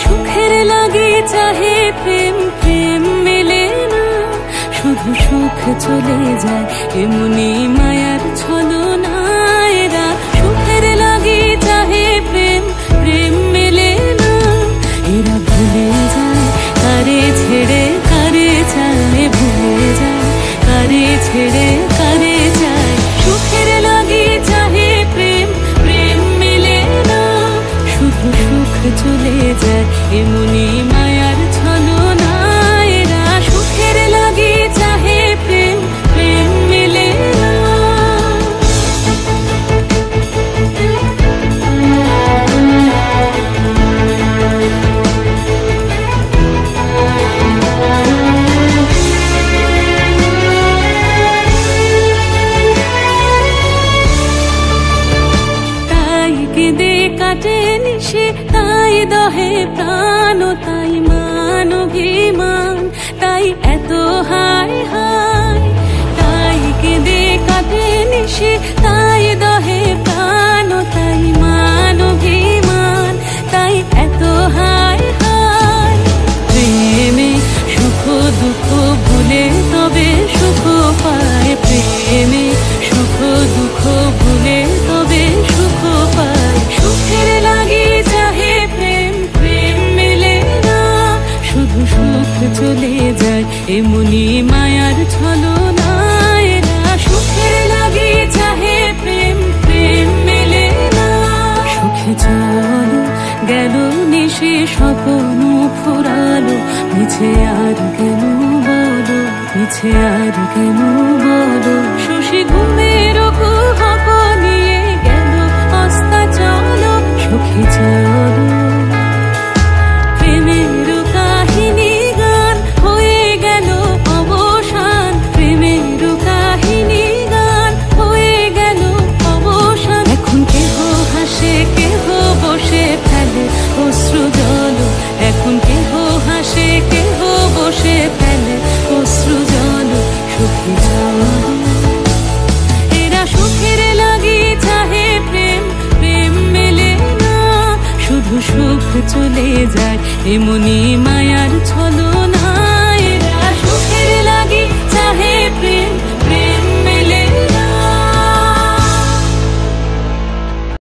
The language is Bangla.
সুখের লাগি চাহে প্রেম, প্রেম মেলে না, শুধু সুখ চলে যায় এমনি মায়ার ছলনা। এরা সুখের লাগি চাহে প্রেম, প্রেম মেলে না, এরা ভুলে যায় কারে ছেড়ে কারে চায়, ভুলে যায় কারে ছেড়ে কারে চায়। সুখের লাগি চাহে প্রেম, প্রেম মেলে না, শুধু সুখ চলে যায় এমনি মায়ার ছলনা। এরা সুখের লাগি চাহে প্রেম, প্রেম মেলে না। তাই কেঁদে কাটে নিশে, তাই দহে প্রাণ, তাই মান অভিমান, তাই এত হায় হায়। তাই কেঁদে কাটে নিশে, তাই দহে প্রাণ, তাই মান অভিমান, তাই এত হায় হায়। প্রেমে সুখ দুঃখ ভুলে তবে সুখ পায়, প্রেমে সুখ দুঃখ ভুলে তবে সুখ পায়। সুখের লাগি চাহে প্রেম, প্রেম মেলে না, শুধু সুখ চলে যায় এমনি মায়ার ছলনা। এরা সুখের লাগি চাহে প্রেম, প্রেম মেলে না। সুখে চলো গেল নিশে স্বপ্ন ফুরালো, মিছে আর কেন বলো, মিছে আর কেন বলো। শশী ঘুমের কুহক নিয়ে গেল অস্তা চলো, সুখে চলো। প্রেমের কাহিনী গান হয়ে গেল অবসান, প্রেমের কাহিনী গান হয়ে গেল অবসান। এখন কেহ হাসে কেহ বসে ফেলে অশ্রু জল, এখন কেহ হাসে কেহ বসে ফেলে অশ্রু জল। সুখে চলো। এরা সুখের লাগি চাহে প্রেম, প্রেম মেলে না, শুধু সুখ চলে যায় এমনি মায়ার ছলনা।